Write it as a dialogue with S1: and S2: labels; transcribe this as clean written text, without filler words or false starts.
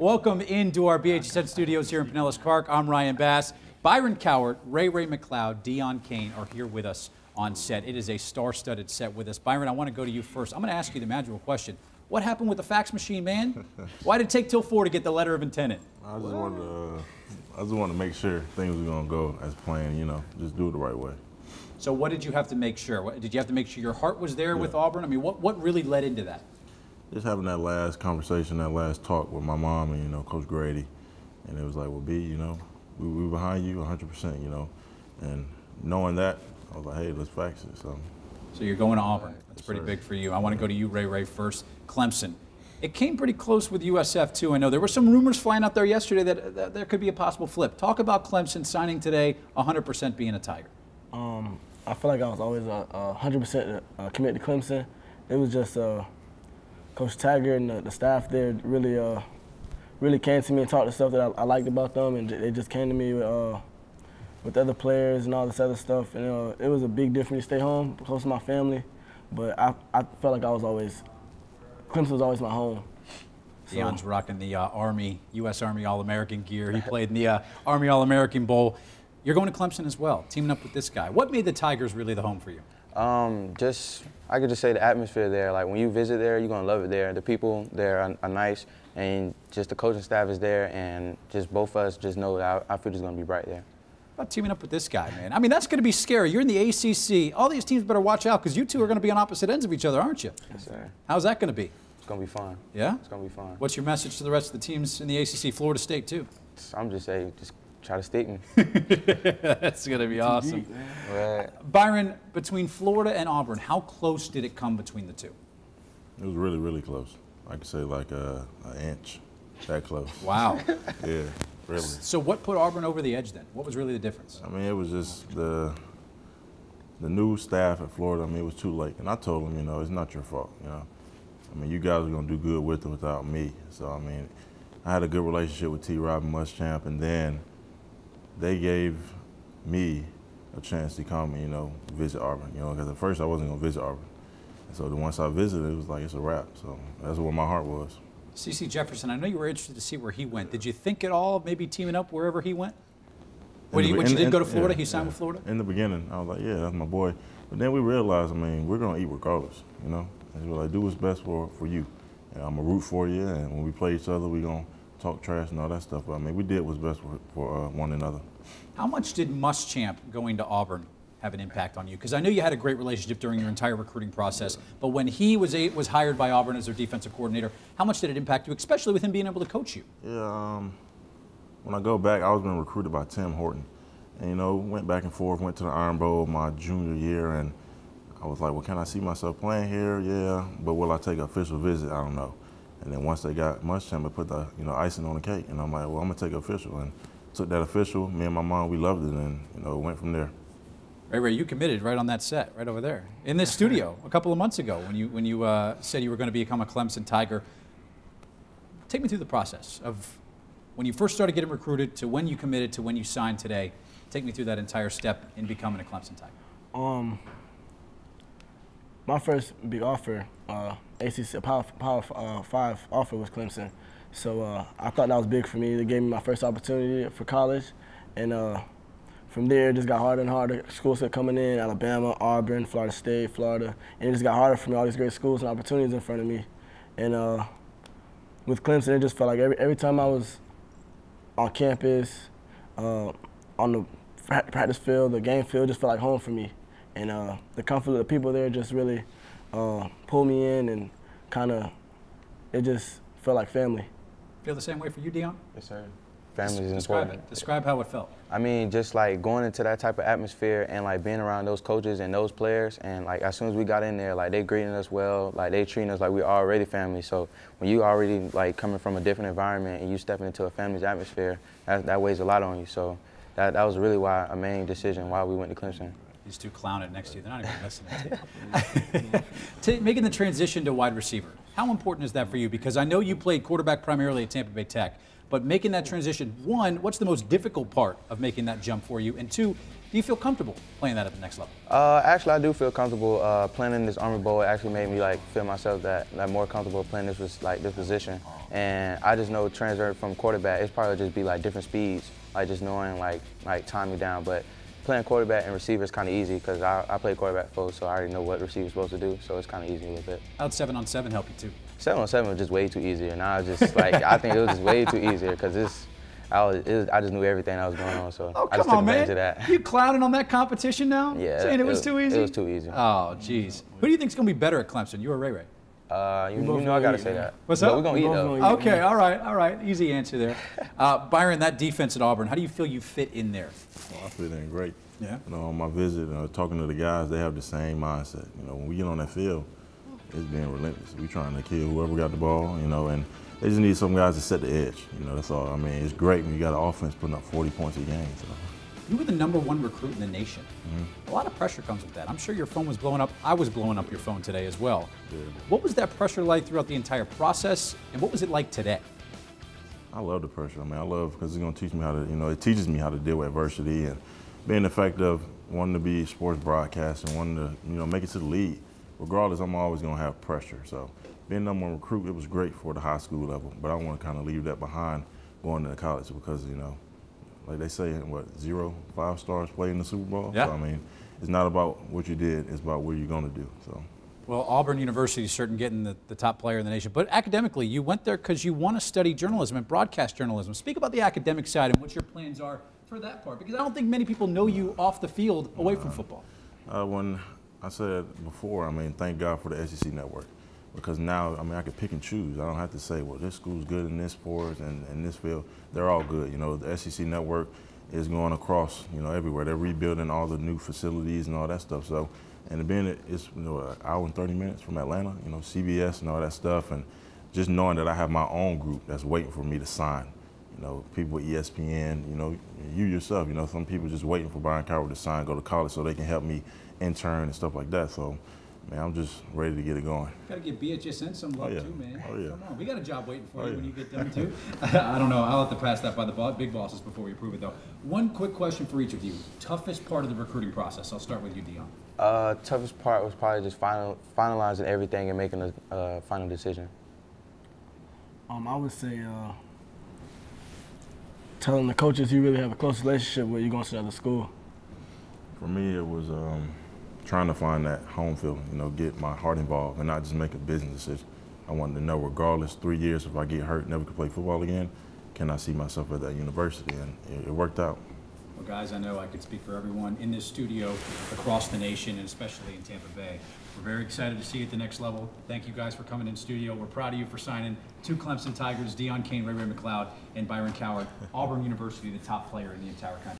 S1: Welcome into our BHSN studios here in Pinellas Park. I'm Ryan Bass. Byron Cowart, Ray McCloud, Deon Cain are here with us on set. It is a star-studded set with us. Byron, I want to go to you first. I'm going to ask you the magical question. What happened with the fax machine, man? Why did it take till 4 to get the letter of intent in?
S2: I just wanted to make sure things were going to go as planned, you know, just do it the right way.
S1: So what did you have to make sure? Did you have to make sure your heart was there with Auburn? I mean, what really led into that?
S2: Just having that last conversation, that last talk with my mom and, you know, Coach Grady. And it was like, well, B, you know, we behind you 100%, you know. And knowing that, I was like, hey, let's fax it. So
S1: you're going to Auburn. That's pretty big for you. I want to go to you, Ray, first. Clemson. It came pretty close with USF, too. I know there were some rumors flying out there yesterday that there could be a possible flip. Talk about Clemson signing today, 100% being a Tiger.
S3: I feel like I was always 100% committed to Clemson. It was just Coach Tiger and the staff there really came to me and talked the stuff that I liked about them, and they just came to me with other players and all this other stuff. And it was a big deal for me to stay home, close to my family. But I felt like Clemson was always my home.
S1: Deon's rocking the U.S. Army All-American gear. He played in the Army All-American Bowl. You're going to Clemson as well, teaming up with this guy. What made the Tigers really the home for you?
S4: I could just say the atmosphere there. Like when you visit there, you're gonna love it there. The people there are nice, and just the coaching staff is there, and just both of us just know that our future's gonna be bright there.
S1: How about teaming up with this guy, man? I mean, that's gonna be scary. You're in the ACC. All these teams better watch out because you two are gonna be on opposite ends of each other, aren't you?
S4: Yes, sir.
S1: How's that gonna be?
S4: It's gonna be fun.
S1: Yeah?
S4: It's gonna be fun.
S1: What's your message to the rest of the teams in the ACC? Florida State too.
S4: I'm just saying, just try to stick me.
S1: That's going to be awesome.
S4: Right.
S1: Byron, between Florida and Auburn, how close did it come between the two?
S2: it was really, really close. I could say like an inch, that close.
S1: Wow.
S2: Yeah, really.
S1: So what put Auburn over the edge then? What was really the difference?
S2: I mean, it was just the new staff at Florida. I mean, it was too late. And I told them, you know, it's not your fault, you know. I mean, you guys are going to do good with or without me. So, I mean, I had a good relationship with T-Rob and Muschamp, and then they gave me a chance to come and, you know, visit Auburn, you know, because at first I wasn't going to visit Auburn. And so once I visited, it was like, it's a wrap. So that's where my heart was.
S1: C.C. Jefferson, I know you were interested to see where he went. Did you think at all maybe teaming up wherever he went? When you did go to Florida, he signed with Florida?
S2: In the beginning, I was like, yeah, that's my boy. But then we realized, I mean, we're going to eat regardless, you know. And we're like, do what's best for you. And I'm going to root for you, and when we play each other, we're going to talk trash and all that stuff. But, I mean, we did what's best for one another.
S1: How much did Muschamp going to Auburn have an impact on you? Because I know you had a great relationship during your entire recruiting process, but when he was hired by Auburn as their defensive coordinator, how much did it impact you, especially with him being able to coach you?
S2: Yeah, when I go back, I was being recruited by Tim Horton. And, you know, went back and forth, went to the Iron Bowl my junior year, and I was like, well, can I see myself playing here? Yeah, but will I take an official visit? I don't know. And then once they got Muschamp, they put the, you know, icing on the cake, and I'm like, well, I'm gonna take an official. And took that official, me and my mom, we loved it, and, you know, went from there.
S1: Ray, you committed right on that set, right over there, in this studio a couple of months ago when you said you were going to become a Clemson Tiger. Take me through the process of when you first started getting recruited to when you committed to when you signed today. Take me through that entire step in becoming a Clemson Tiger.
S3: My first big offer, ACC Power 5 offer was Clemson. So I thought that was big for me. They gave me my first opportunity for college. And from there, it just got harder and harder. Schools kept coming in, Alabama, Auburn, Florida State, Florida. And it just got harder for me, all these great schools and opportunities in front of me. And with Clemson, it just felt like every time I was on campus, on the practice field, the game field, just felt like home for me. And the comfort of the people there just really pulled me in, and it just felt like family.
S1: Feel the same way for you, Deon?
S4: Yes, sir. Family is important.
S1: Describe how it felt.
S4: I mean, just like going into that type of atmosphere and like being around those coaches and those players, and like as soon as we got in there, like they greeting us well, like they treating us like we're already family. So when you already like coming from a different environment and you stepping into a family's atmosphere, that weighs a lot on you. So that was really a main decision why we went to Clemson.
S1: These two clowning next to you, they're not even listening to you. Making the transition to wide receiver, how important is that for you? Because I know you played quarterback primarily at Tampa Bay Tech, but making that transition, one, what's the most difficult part of making that jump for you? And two, Do you feel comfortable playing that at the next level?
S4: Actually, I do feel comfortable playing in this Army Bowl. It actually made me like feel myself that more comfortable playing this position. And I just know transferring from quarterback, it's probably just be like different speeds, like just knowing like timing down. But playing quarterback and receiver is kind of easy because I play quarterback before, so I already know what receiver's supposed to do. So it's kind of easy a little bit.
S1: How'd 7-on-7 help you too?
S4: 7-on-7 was just way too easier. Now it's just like I think it was just way too easier because I just knew everything that was going on, so I just took advantage of that.
S1: You clowning on that competition now?
S4: Yeah.
S1: Saying it was too easy?
S4: It was too easy.
S1: Oh, jeez. Who do you think's going to be better at Clemson, you or Ray Ray?
S4: You know I got to say that.
S1: What's up?
S4: We're going to eat, though.
S1: Okay, all right. Easy answer there. Byron, that defense at Auburn, how do you feel you fit in there?
S2: Well, I fit in great.
S1: Yeah.
S2: You know, on my visit, talking to the guys, they have the same mindset. You know, when we get on that field, it's being relentless. We trying to kill whoever got the ball, you know, and they just need some guys to set the edge. You know, that's all. I mean, it's great when you got an offense putting up 40 points a game. So.
S1: You were the #1 recruit in the nation. A lot of pressure comes with that. I'm sure your phone was blowing up. I was blowing up your phone today as well.
S2: Yeah.
S1: What was that pressure like throughout the entire process, and what was it like today?
S2: I love the pressure. I mean, I love because it's going to teach me how to, you know, it teaches me how to deal with adversity and being the fact of wanting to be sports broadcast and wanting to, you know, make it to the league. Regardless, I'm always going to have pressure. So being #1 recruit, it was great for the high school level, but I want to kind of leave that behind going to college because, you know, like they say, what, 0 5-stars play in the Super Bowl?
S1: Yeah.
S2: So, I mean, it's not about what you did, it's about what you're going to do. So.
S1: Well, Auburn University is certain getting the top player in the nation, but academically, you went there because you want to study journalism and broadcast journalism. Speak about the academic side and what your plans are for that part, because I don't think many people know you off the field away from football.
S2: When I said before, I mean, thank God for the SEC network. Because now, I mean, I can pick and choose. I don't have to say, well, this school's good in this sport and in this field. They're all good. You know, the SEC network is going across, you know, everywhere. They're rebuilding all the new facilities and all that stuff. So, and being it's, you know, an hour and 30 minutes from Atlanta, you know, CBS and all that stuff, and just knowing that I have my own group that's waiting for me to sign. You know, people at ESPN, you know, you yourself, you know, some people just waiting for Byron Cowart to sign, go to college so they can help me intern and stuff like that. So, man, I'm just ready to get it going.
S1: Got to give BHSN some love too, man.
S2: Oh, yeah.
S1: Come on, we got a job waiting for you when you get done too. I don't know. I'll have to pass that by the big bosses before we approve it, though. One quick question for each of you. Toughest part of the recruiting process. I'll start with you, Deon.
S4: Toughest part was probably just finalizing everything and making a final decision.
S3: I would say telling the coaches you really have a close relationship with, you're going to the school.
S2: For me, it was trying to find that home feeling, you know, get my heart involved and not just make a business decision. I wanted to know, regardless, 3 years, if I get hurt, never could play football again, can I see myself at that university? And it worked out.
S1: Well, guys, I know I could speak for everyone in this studio, across the nation, and especially in Tampa Bay. We're very excited to see you at the next level. Thank you guys for coming in studio. We're proud of you for signing 2 Clemson Tigers, Deon Cain, Ray McCloud, and Byron Cowart, Auburn University, the top player in the entire country.